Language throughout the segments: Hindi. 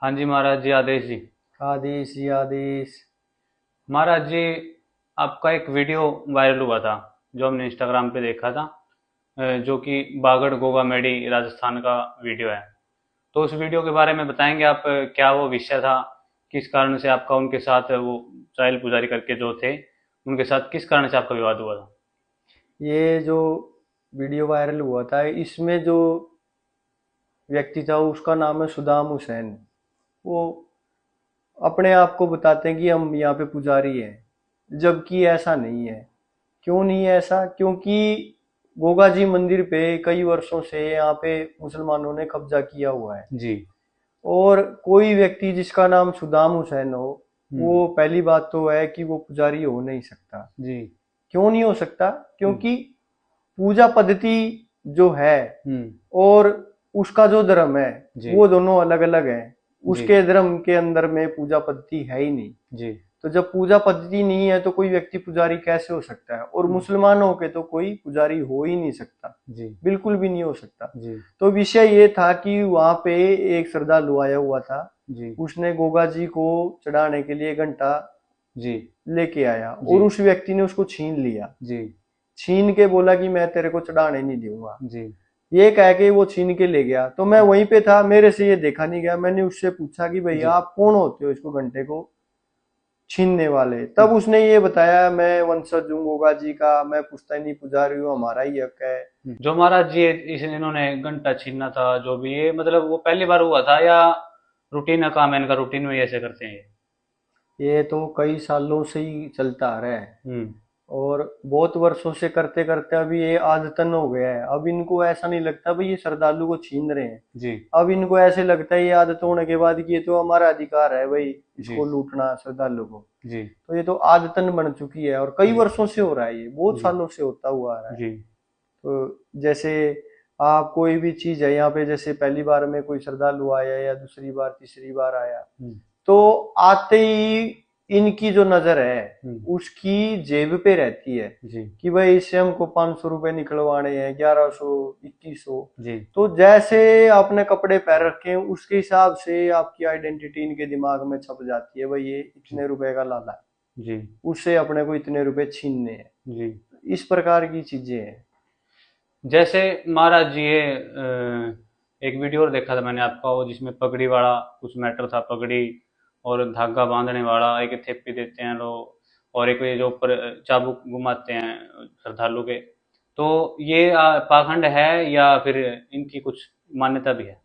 हाँ जी महाराज जी, आदेश जी। आदेश जी आदेश। महाराज जी, आपका एक वीडियो वायरल हुआ था जो हमने इंस्टाग्राम पे देखा था। जो कि बागड़ गोगा मेडी राजस्थान का वीडियो है। तो उस वीडियो के बारे में बताएंगे आप, क्या वो विषय था, किस कारण से आपका उनके साथ वो चाइल्ड पुजारी करके जो थे उनके साथ किस कारण से आपका विवाद हुआ था? ये जो वीडियो वायरल हुआ था इसमें जो व्यक्ति था उसका नाम है सुदाम हुसैन। वो अपने आप को बताते हैं कि हम यहाँ पे पुजारी हैं, जबकि ऐसा नहीं है। क्यों नहीं है ऐसा? क्योंकि गोगा जी मंदिर पे कई वर्षों से यहाँ पे मुसलमानों ने कब्जा किया हुआ है। जी। और कोई व्यक्ति जिसका नाम सुदाम हुसैन हो, हम्म। वो पहली बात तो है कि वो पुजारी हो नहीं सकता। जी। क्यों नहीं हो सकता? हम्म। क्योंकि पूजा पद्धति जो है हम्म। और उसका जो धर्म है जी। वो दोनों अलग अलग हैं। जी। उसके धर्म के अंदर में पूजा पद्धति है ही नहीं। जी। तो जब पूजा पद्धति नहीं है तो कोई व्यक्ति पुजारी कैसे हो सकता है? और हम्म। मुसलमानों के तो कोई पुजारी हो ही नहीं सकता, जी। बिल्कुल भी नहीं हो सकता। जी। तो विषय ये था कि वहां पे एक श्रद्धालु आया हुआ था। जी। उसने गोगा जी को चढ़ाने के लिए घंटा जी। लेके आया और जी। उस व्यक्ति ने उसको छीन लिया। जी। छीन के बोला कि मैं तेरे को चढ़ाने नहीं दूंगा। जी। ये कह के वो छीन के ले गया। तो मैं वहीं पे था, मेरे से ये देखा नहीं गया। मैंने उससे पूछा कि भैया जी। आप कौन होते हो इसको घंटे को छीनने वाले? तब जी। उसने ये बताया, मैं वंशज हूँ गोगा जी का, मैं पुश्तैनी पुजारी हूँ, हमारा ही हक है। जो महाराज जी इस इन्होंने घंटा छीनना था, जो भी ये मतलब वो पहली बार हुआ था या रूटीन का काम है इनका, रूटीन में ही ऐसे करते हैं ये? ये तो कई सालों से ही चलता आ रहा है हम्म। और बहुत वर्षों से करते करते अभी ये आदतन हो गया है। अब इनको ऐसा नहीं लगता भाई ये श्रद्धालु को छीन रहे हैं। जी। अब इनको ऐसे लगता है ये आदत होने के बाद कि ये तो हमारा अधिकार है भाई, जी। इसको लूटना श्रद्धालु को। जी। तो ये तो आदतन बन चुकी है और कई जी। वर्षों से हो रहा है, ये बहुत जी। सालों से होता हुआ आ रहा है। जी। तो जैसे आप कोई भी चीज है यहाँ पे, जैसे पहली बार में कोई श्रद्धालु आया या दूसरी बार तीसरी बार आया, हम्म। तो आते ही इनकी जो नजर है हम्म। उसकी जेब पे रहती है जी। कि भाई इससे हमको 500 रुपए निकलवाने हैं, 1100, 2100। जी। तो जैसे आपने कपड़े पहन रखे हैं उसके हिसाब से आपकी आइडेंटिटी इनके दिमाग में छप जाती है, भाई ये जी। इतने रुपए का लाला है, जी। उससे अपने को इतने रुपए छीनने हैं। जी। इस प्रकार की चीजें हैं। जैसे महाराज जी ये एक वीडियो और देखा था मैंने आपका, वो जिसमें पगड़ी वाला कुछ मैटर था, पगड़ी और धागा बांधने वाला, एक थेपी देते हैं लोग, और एक ये जो ऊपर चाबुक घुमाते हैं श्रद्धालु के। तो ये पाखंड है या फिर इनकी कुछ मान्यता भी है?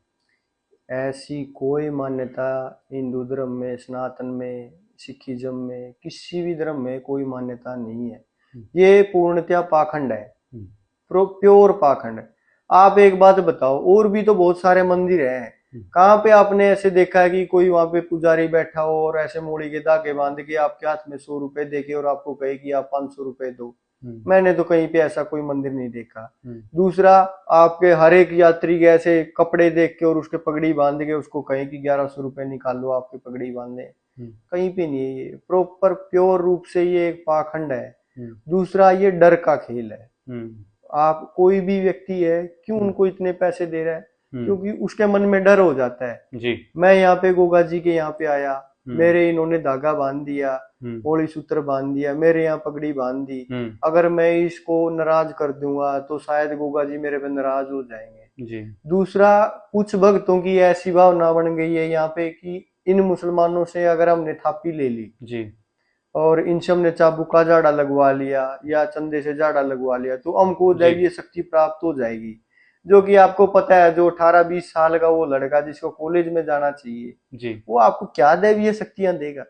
ऐसी कोई मान्यता हिंदू धर्म में, सनातन में, सिखिज्म में, किसी भी धर्म में कोई मान्यता नहीं है। हम्म। ये पूर्णतया पाखंड है, हम्म। प्योर पाखंड। आप एक बात बताओ, और भी तो बहुत सारे मंदिर हैं। हम्म। कहाँ पे आपने ऐसे देखा है कि कोई वहां पे पुजारी बैठा हो और ऐसे मोड़ी के धागे बांध के आपके हाथ में 100 रुपए देके और आपको कहे कि आप 500 रुपए दो? हम्म। मैंने तो कहीं पे ऐसा कोई मंदिर नहीं देखा। हम्म। दूसरा, आपके हर एक यात्री के ऐसे कपड़े देख के और उसके पगड़ी बांध के उसको कहें कि 1100 रुपए निकाल लो आपके पगड़ी बांधने। हम्म। कहीं पे नहीं है। ये प्रॉपर प्योर रूप से ये एक पाखंड है। हम्म। दूसरा, ये डर का खेल है। हम्म। आप कोई भी व्यक्ति है, क्यों हम्म। उनको इतने पैसे दे रहा है? हम्म। क्योंकि उसके मन में डर हो जाता है। जी। मैं यहाँ पे गोगा जी के यहाँ पे आया, हम्म। मेरे इन्होंने धागा बांध दिया, हम्म। होली सूत्र बांध दिया, मेरे यहाँ पगड़ी बांध दी। हम्म। अगर मैं इसको नाराज कर दूंगा तो शायद गोगा जी मेरे पे नाराज हो जाएंगे। जी। दूसरा, कुछ भक्तों की ऐसी भावना बन गई है यहाँ पे कि इन मुसलमानों से अगर हमने थापी ले ली जी। और इनसे हमने चाबुक का जाड़ा लगवा लिया या चंदे से जाड़ा लगवा लिया तो हमको जी। दैवीय शक्ति प्राप्त हो जाएगी। जो कि आपको पता है, जो 18-20 साल का वो लड़का जिसको कॉलेज में जाना चाहिए, जी। वो आपको क्या दैवीय शक्तियां देगा?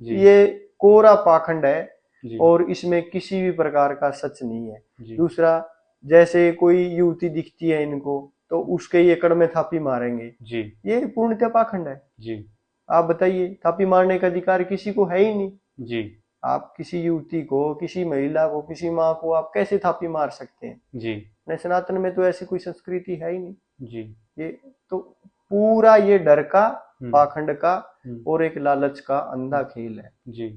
जी। ये कोरा पाखंड है जी। और इसमें किसी भी प्रकार का सच नहीं है। जी। दूसरा, जैसे कोई युवती दिखती है इनको तो उसके ये कड़ में थापी मारेंगे, जी। ये पूर्णतः पाखंड है। जी। आप बताइए, थापी मारने का अधिकार किसी को है ही नहीं। जी। आप किसी युवती को, किसी महिला को, किसी माँ को आप कैसे थापी मार सकते हैं? जी। अपने सनातन में तो ऐसी कोई संस्कृति है ही नहीं। जी। ये तो पूरा ये डर का, हुँ। पाखंड का हुँ। और एक लालच का अंधा खेल है। जी।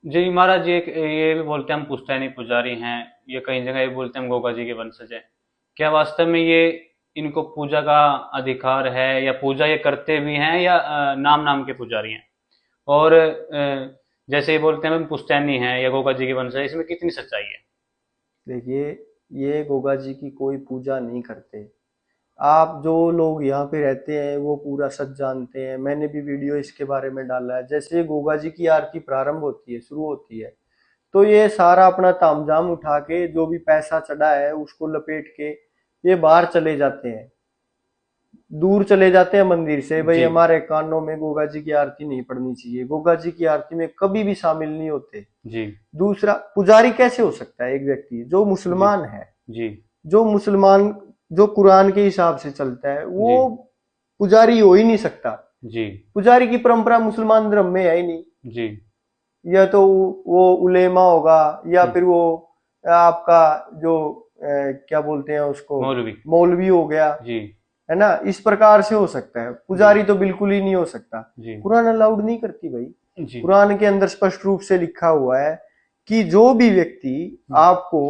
जी महाराज जी, एक ये भी बोलते हैं हम पुश्तैनी पुजारी हैं, ये कई जगह ये बोलते हैं हम गोगा जी के वंशज हैं। क्या वास्तव में ये इनको पूजा का अधिकार है, या पूजा ये करते भी हैं, या नाम नाम के पुजारी हैं? और जैसे ये बोलते हैं हम पुश्तैनी हैं या गोगा जी की वंश है, इसमें कितनी सच्चाई है? देखिए, ये गोगा जी की कोई पूजा नहीं करते। आप जो लोग यहाँ पे रहते हैं वो पूरा सच जानते हैं, मैंने भी वीडियो इसके बारे में डाला है। जैसे गोगा जी की आरती प्रारंभ होती है, शुरू होती है, तो ये सारा अपना तामझाम उठा के जो भी पैसा चढ़ा है उसको लपेट के ये बाहर चले जाते हैं, दूर चले जाते हैं मंदिर से। भाई जी हमारे कानों में गोगा जी की आरती नहीं पड़नी चाहिए, गोगा जी की आरती में कभी भी शामिल नहीं होते। जी दूसरा, पुजारी कैसे हो सकता है? एक व्यक्ति जो जी मुसलमान है, जी जो मुसलमान, जो कुरान के हिसाब से चलता है, जी वो पुजारी हो ही नहीं सकता। जी पुजारी की परंपरा मुसलमान धर्म में है ही नहीं। जी या तो वो उलेमा होगा, या हम्म, फिर वो आपका जो क्या बोलते हैं उसको, मौलवी। मौलवी हो गया, जी है ना। इस प्रकार से हो सकता है, जी पुजारी तो बिल्कुल ही नहीं हो सकता। जी कुरान अलाउड नहीं करती भाई। जी कुरान के अंदर स्पष्ट रूप से लिखा हुआ है कि जो भी व्यक्ति आपको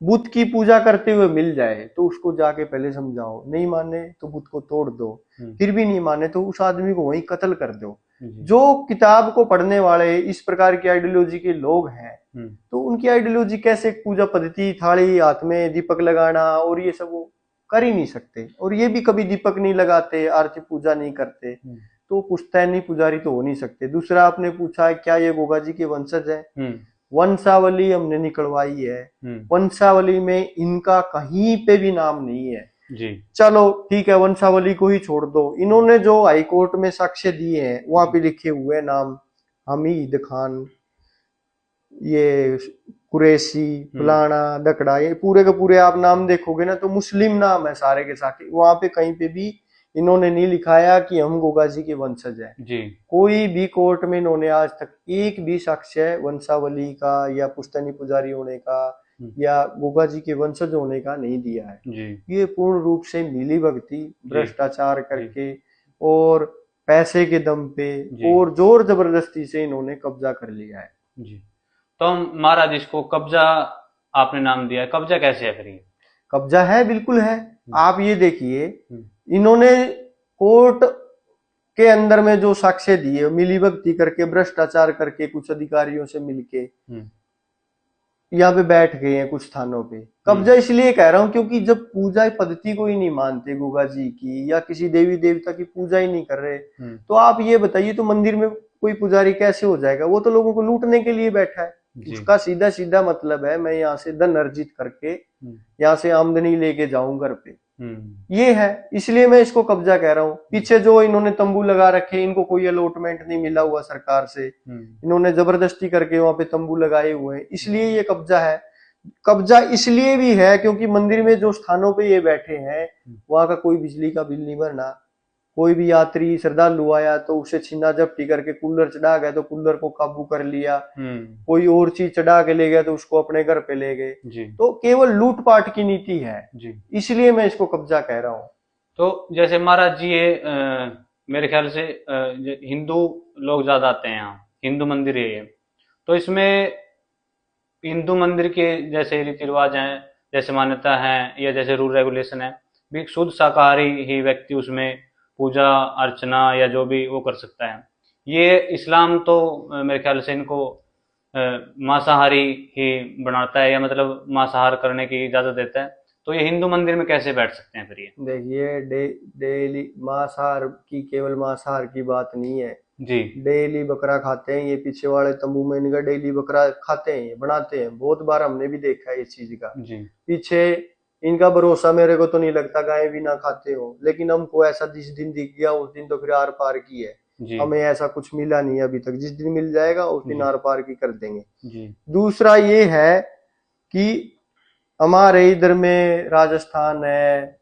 बुत की पूजा करते हुए मिल जाए तो उसको जाके पहले समझाओ, नहीं माने तो बुत को तोड़ दो, हम्म, फिर भी नहीं माने तो उस आदमी को वहीं कत्ल कर दो। जी जो किताब को पढ़ने वाले इस प्रकार की आइडियोलॉजी के लोग हैं, हम्म, तो उनकी आइडियोलॉजी कैसे पूजा पद्धति, थाली हाथ में दीपक लगाना और ये सब वो कर ही नहीं सकते। और ये भी कभी दीपक नहीं लगाते, आरती पूजा नहीं करते, हम्म, तो पुश्तैनी पुजारी तो हो नहीं सकते। दूसरा, आपने पूछा है क्या ये गोगा जी के वंशज है? हम्म, वंशावली हमने निकलवाई है, हम्म, वंशावली में इनका कहीं पे भी नाम नहीं है। जी चलो ठीक है, वंशावली को ही छोड़ दो। इन्होंने जो हाई कोर्ट में साक्ष्य दिए हैं वहां जी पे लिखे हुए नाम, हमीद खान, ये कुरैशी, हम्म, फलाना डकड़ा, ये पूरे के पूरे आप नाम देखोगे ना तो मुस्लिम नाम है सारे के सारे। वहां पे कहीं पे भी इन्होंने नहीं लिखाया कि हम गोगा जी के वंशज हैं। जी कोई भी कोर्ट में इन्होंने आज तक एक भी साक्ष्य वंशावली का या पुश्तैनी पुजारी होने का हम्म, या गोगा जी के वंशज होने का नहीं दिया है। जी ये पूर्ण रूप से मिली भगती, जी भ्रष्टाचार जी करके और पैसे के दम पे जी और जोर जबरदस्ती से इन्होंने कब्जा कर लिया है। जी तो हम महाराज इसको कब्जा, आपने नाम दिया है, कब्जा कैसे है फिर ये? कब्जा है, बिल्कुल है। हम्म, आप ये देखिए, हम्म, इन्होंने कोर्ट के अंदर में जो साक्ष्य दिए, मिली भगती करके, भ्रष्टाचार करके, कुछ अधिकारियों से मिलके हम्म, यहाँ पे बैठ गए हैं कुछ स्थानों पे। हम्म, कब्जा इसलिए कह रहा हूँ क्योंकि जब पूजा पद्धति को ही नहीं मानते गोगा जी की, या किसी देवी देवता की पूजा ही नहीं कर रहे, हम्म, तो आप ये बताइए तो मंदिर में कोई पुजारी कैसे हो जाएगा? वो तो लोगों को लूटने के लिए बैठा है। जी उसका सीधा सीधा मतलब है मैं यहाँ से धन अर्जित करके हम्म, यहाँ से आमदनी लेके जाऊं घर पे। हम्म, ये है, इसलिए मैं इसको कब्जा कह रहा हूँ। पीछे जो इन्होंने तंबू लगा रखे, इनको कोई अलॉटमेंट नहीं मिला हुआ सरकार से, हम्म, इन्होंने जबरदस्ती करके वहां पे तंबू लगाए हुए हैं, इसलिए ये कब्जा है। कब्जा इसलिए भी है क्योंकि मंदिर में जो स्थानों पे ये बैठे हैं वहां का कोई बिजली का बिल नहीं भरना। कोई भी यात्री श्रद्धालु आया तो उसे छीना झपटी करके, कूलर चढ़ा गया तो कूलर को काबू कर लिया, हम्म, कोई और चीज चढ़ा के ले गया तो उसको अपने घर पे ले गए। जी तो केवल लूटपाट की नीति है, जी इसलिए मैं इसको कब्जा कह रहा हूँ। तो जैसे महाराज जी ये मेरे ख्याल से हिंदू लोग ज्यादा आते हैं यहाँ, हिंदू मंदिर है ये, तो इसमें हिंदू मंदिर के जैसे रीति रिवाज हैं, जैसे मान्यता है, या जैसे रूल रेगुलेशन है, भी शुद्ध शाकाहारी ही व्यक्ति उसमें पूजा अर्चना या जो भी वो कर सकता है। ये इस्लाम तो मेरे ख्याल से इनको अ, मांसाहारी ही बनाता है, या मतलब मांसाहार करने की इजाजत देता है। तो ये हिंदू मंदिर में कैसे बैठ सकते हैं फिर ये? देखिए, डेली मांसाहार की, केवल मांसाहार की बात नहीं है। जी डेली बकरा खाते हैं ये पीछे वाले तंबू में, इनका डेली बकरा खाते हैं, ये बनाते हैं, बहुत बार हमने भी देखा है इस चीज का। जी पीछे इनका भरोसा मेरे को तो नहीं लगता गाय भी ना खाते हो, लेकिन हमको ऐसा जिस दिन दिख गया उस दिन तो फिर आर पार की है। जी हमें ऐसा कुछ मिला नहीं अभी तक, जिस दिन मिल जाएगा उस दिन जी आर पार की कर देंगे। जी दूसरा ये है कि हमारे इधर में राजस्थान है,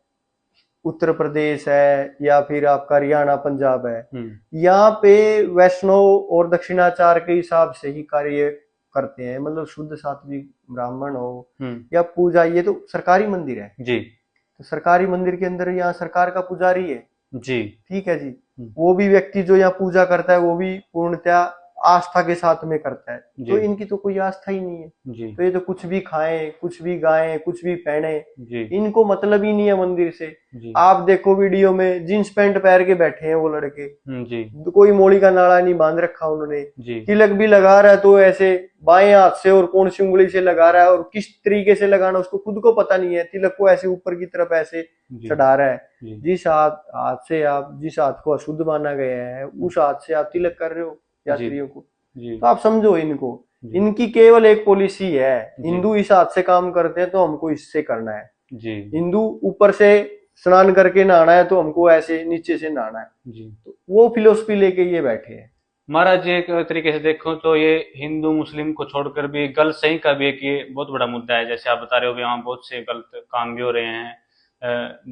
उत्तर प्रदेश है, या फिर आपका हरियाणा पंजाब है, यहाँ पे वैष्णव और दक्षिणाचार के हिसाब से ही कार्य करते हैं। मतलब शुद्ध सात्विक ब्राह्मण हो या पूजा, ये तो सरकारी मंदिर है, जी तो सरकारी मंदिर के अंदर यहाँ सरकार का पुजारी है। जी ठीक है जी, वो भी व्यक्ति जो यहाँ पूजा करता है वो भी पूर्णतया आस्था के साथ में करता है, जी। तो इनकी तो कोई आस्था ही नहीं है। जी तो ये तो कुछ भी खाएं, कुछ भी गाएं, कुछ भी पहने, जी इनको मतलब ही नहीं है मंदिर से। जी आप देखो वीडियो में जींस पैंट पहन के बैठे हैं वो लड़के, जी कोई मोड़ी का नाड़ा नहीं बांध रखा उन्होंने, जी तिलक भी लगा रहा है तो ऐसे बाएं हाथ से और कौन सी उंगली से लगा रहा है और किस तरीके से लगाना उसको खुद को पता नहीं है। तिलक को ऐसे ऊपर की तरफ ऐसे जी चढ़ा रहा है। जी जिस हाथ से आप, जिस हाथ को अशुद्ध माना गया है, उस हाथ से आप तिलक कर रहे हो जी यात्रियों को। जी तो आप समझो इनको, जी इनकी केवल एक पॉलिसी है, जी हिंदू इस हाथ से काम करते हैं तो हमको इससे करना है, जी हिंदू ऊपर से स्नान करके नहाना है तो हमको ऐसे नीचे से नहाना है। जी। तो वो फिलोसफी लेके ये बैठे हैं। महाराज जी, एक तरीके से देखो तो ये हिंदू मुस्लिम को छोड़कर भी गलत सही का भी एक ये बहुत बड़ा मुद्दा है। जैसे आप बता रहे हो कि वहाँ बहुत से गलत काम भी हो रहे हैं,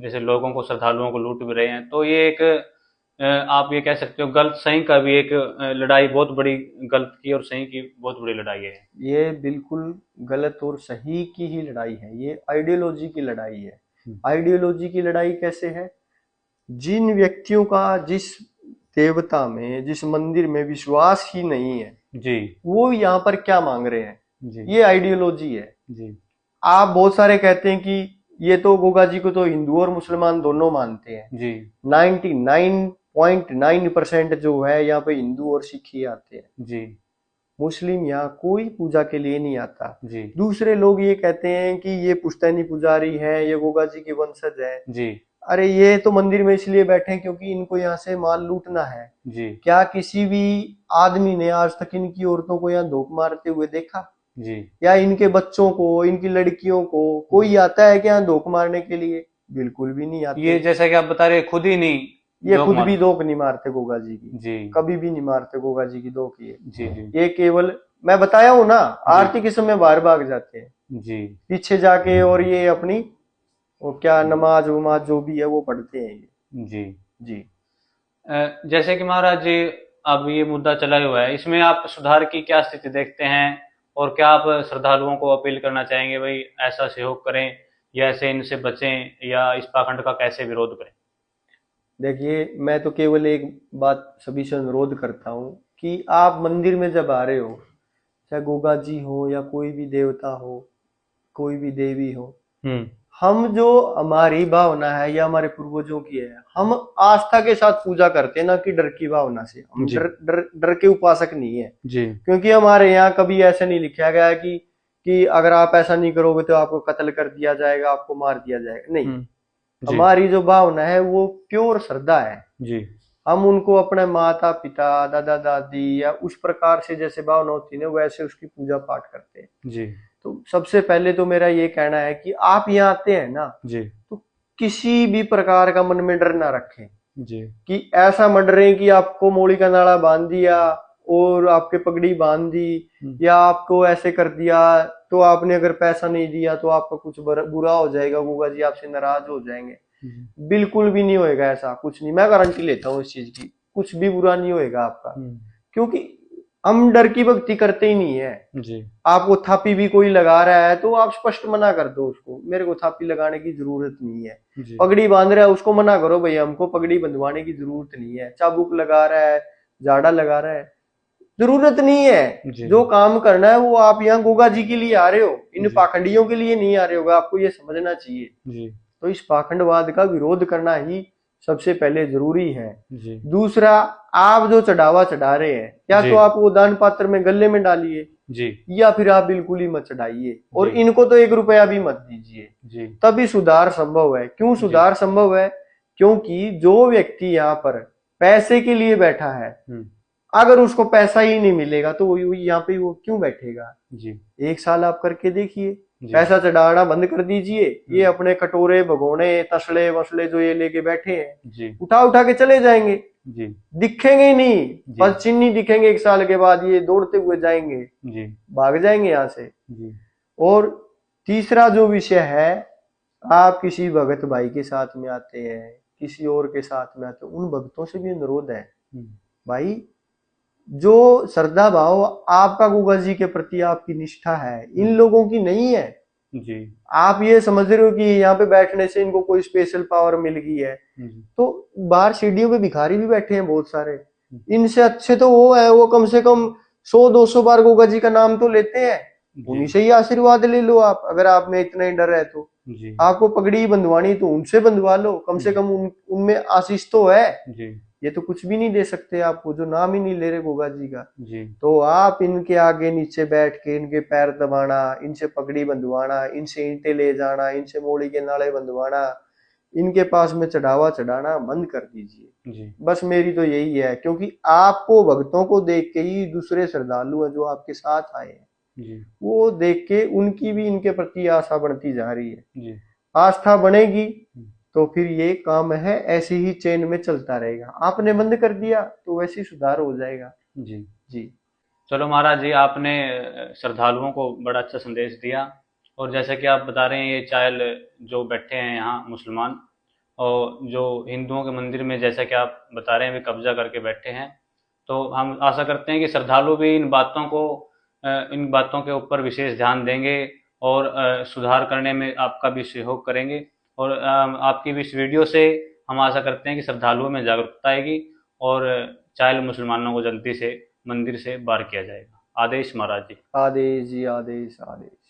जैसे लोगों को, श्रद्धालुओं को लूट भी रहे हैं। तो ये एक आप ये कह सकते हो गलत सही का भी एक लड़ाई, बहुत बड़ी, गलत की और सही की बहुत बड़ी लड़ाई है। ये बिल्कुल गलत और सही की ही लड़ाई है, ये आइडियोलॉजी की लड़ाई है। आइडियोलॉजी की लड़ाई कैसे है? जिन व्यक्तियों का जिस देवता में, जिस मंदिर में विश्वास ही नहीं है, जी वो यहाँ पर क्या मांग रहे हैं, जी ये आइडियोलॉजी है। जी आप बहुत सारे कहते हैं कि ये तो गोगा जी को तो हिंदू और मुसलमान दोनों मानते हैं। जी 99.9% जो है यहाँ पे हिंदू और सिख ही आते हैं, जी मुस्लिम यहाँ कोई पूजा के लिए नहीं आता। जी दूसरे लोग ये कहते हैं कि ये पुश्तैनी पुजारी है, ये गोगा जी के वंशज है। जी अरे ये तो मंदिर में इसलिए बैठे हैं क्योंकि इनको यहाँ से माल लूटना है। जी क्या किसी भी आदमी ने आज तक इनकी औरतों को यहाँ धोख मारते हुए देखा? जी या इनके बच्चों को, इनकी लड़कियों को कोई आता है क्या धोख मारने के लिए? बिल्कुल भी नहीं आते। ये जैसा कि आप बता रहे, खुद ही नहीं ये जोक खुद मार। भी धोख नहीं मारते गोगा जी की, जी कभी भी नहीं मारते गोगा जी की धोख। जी जी ये केवल, मैं बताया हूं ना, आरती के समय बाहर भाग जाते हैं जी पीछे जाके, और ये अपनी वो क्या नमाज वमाज जो भी है वो पढ़ते हैं ये। जी। जी। जैसे कि महाराज जी, अब ये मुद्दा चला ही हुआ है, इसमें आप सुधार की क्या स्थिति देखते हैं, और क्या आप श्रद्धालुओं को अपील करना चाहेंगे भाई ऐसा सहयोग करें, या ऐसे इनसे बचें, या इस पाखंड का कैसे विरोध करें? देखिए, मैं तो केवल एक बात सभी से अनुरोध करता हूँ कि आप मंदिर में जब आ रहे हो, चाहे गोगा जी हो या कोई भी देवता हो, कोई भी देवी हो, हम जो हमारी भावना है या हमारे पूर्वजों की है, हम आस्था के साथ पूजा करते हैं, ना कि डर की भावना से। हम जी। डर के उपासक नहीं है। जी क्योंकि हमारे यहाँ कभी ऐसा नहीं लिखा गया है कि अगर आप ऐसा नहीं करोगे तो आपको कत्ल कर दिया जाएगा, आपको मार दिया जाएगा। नहीं, जी हमारी जो भावना है वो प्योर श्रद्धा है। जी हम उनको अपने माता पिता, दादा दादी या उस प्रकार से जैसे भावना होती है ना, वैसे उसकी पूजा पाठ करते हैं। जी तो सबसे पहले तो मेरा ये कहना है कि आप यहाँ आते हैं ना, जी तो किसी भी प्रकार का मन में डर ना रखें जी कि ऐसा मर रहे कि आपको मोड़ी का नाड़ा बांध दिया और आपके पगड़ी बांध दी, या आपको ऐसे कर दिया तो आपने अगर पैसा नहीं दिया तो आपका कुछ बुरा हो जाएगा, गोगा जी आपसे नाराज हो जाएंगे। बिल्कुल भी नहीं होएगा ऐसा, कुछ नहीं, मैं गारंटी लेता हूँ इस चीज की, कुछ भी बुरा नहीं होएगा आपका। क्योंकि हम डर की भक्ति करते ही नहीं है। जी आपको थापी भी कोई लगा रहा है तो आप स्पष्ट मना कर दो उसको, मेरे को थापी लगाने की जरूरत नहीं है। जी पगड़ी बांध रहा है उसको मना करो, भाई हमको पगड़ी बंधवाने की जरूरत नहीं है। चाबुक लगा रहा है, झाड़ा लगा रहा है, जरूरत नहीं है। जी जो काम करना है वो आप यहाँ गोगा जी के लिए आ रहे हो, इन जी पाखंडियों के लिए नहीं आ रहे होगा, आपको ये समझना चाहिए। जी तो इस पाखंडवाद का विरोध करना ही सबसे पहले जरूरी है। जी दूसरा, आप जो चढ़ावा चढ़ा रहे हैं, या जी तो आप वो दान पात्र में गले में डालिए, जी या फिर आप बिल्कुल ही मत चढ़ाइए, और जी इनको तो 1 रुपया भी मत दीजिए। जी तभी सुधार संभव है। क्यों सुधार संभव है? क्योंकि जो व्यक्ति यहाँ पर पैसे के लिए बैठा है, अगर उसको पैसा ही नहीं मिलेगा तो वो यहाँ पे वो क्यों बैठेगा? जी 1 साल आप करके देखिए, पैसा चढ़ाना बंद कर दीजिए, ये अपने कटोरे भगोने तसले वसले जो ये लेके बैठे हैं, जी उठा उठा के चले जाएंगे, जी दिखेंगे ही नहीं, बस चिन्ह ही दिखेंगे। 1 साल के बाद ये दौड़ते हुए जाएंगे, जी भाग जाएंगे यहाँ से। जी और तीसरा जो विषय है, आप किसी भगत भाई के साथ में आते हैं, किसी और के साथ में आते हैं, उन भक्तों से भी अनुरोध है, भाई जो श्रद्धा भाव आपका गोगा जी के प्रति आपकी निष्ठा है, इन लोगों की नहीं है। जी आप ये समझ रहे हो कि यहाँ पे बैठने से इनको कोई स्पेशल पावर मिल गई है, तो बाहर सीढ़ियों पे भिखारी भी बैठे हैं बहुत सारे, इनसे अच्छे तो वो है, वो कम से कम 100-200 बार गोगा जी का नाम तो लेते हैं। उन्हीं जी से ही आशीर्वाद ले लो आप, अगर आप में इतना ही डर है तो। जी आपको पगड़ी बंधवानी तो उनसे बंधवा लो, कम से जी कम उनमें आशीष तो है। जी ये तो कुछ भी नहीं दे सकते आपको, जो नाम ही नहीं ले रहे गोगा जी का। जी तो आप इनके आगे नीचे बैठ के इनके पैर दबाना, इनसे पगड़ी बंधवाना, इनसे ईंटें ले जाना, इनसे मोड़ी के नाले बंधवाना, इनके पास में चढ़ावा चढ़ाना बंद कर दीजिए। जी बस मेरी तो यही है, क्योंकि आपको भक्तों को देख के ही दूसरे श्रद्धालु हैं जो आपके साथ आए हैं, जी वो देख के उनकी भी इनके प्रति आशा बढ़ती जा रही है। जी आस्था बढ़ेगी जी तो फिर ये काम है ऐसे ही चेन में चलता रहेगा। आपने बंद कर दिया तो वैसे ही सुधार हो जाएगा। जी। जी। चलो महाराज जी, आपने श्रद्धालुओं को बड़ा अच्छा संदेश दिया। और जैसे कि आप बता रहे हैं, ये चायल जो बैठे हैं यहाँ मुसलमान, और जो हिंदुओं के मंदिर में जैसा कि आप बता रहे हैं भी कब्जा करके बैठे हैं, तो हम आशा करते हैं कि श्रद्धालु भी इन बातों के ऊपर विशेष ध्यान देंगे और सुधार करने में आपका भी सहयोग करेंगे। और आपकी भी इस वीडियो से हम आशा करते हैं कि श्रद्धालुओं में जागरूकता आएगी और चाइल मुसलमानों को जल्दी से मंदिर से बाहर किया जाएगा। आदेश महाराज जी। आदेश जी, आदेश आदेश।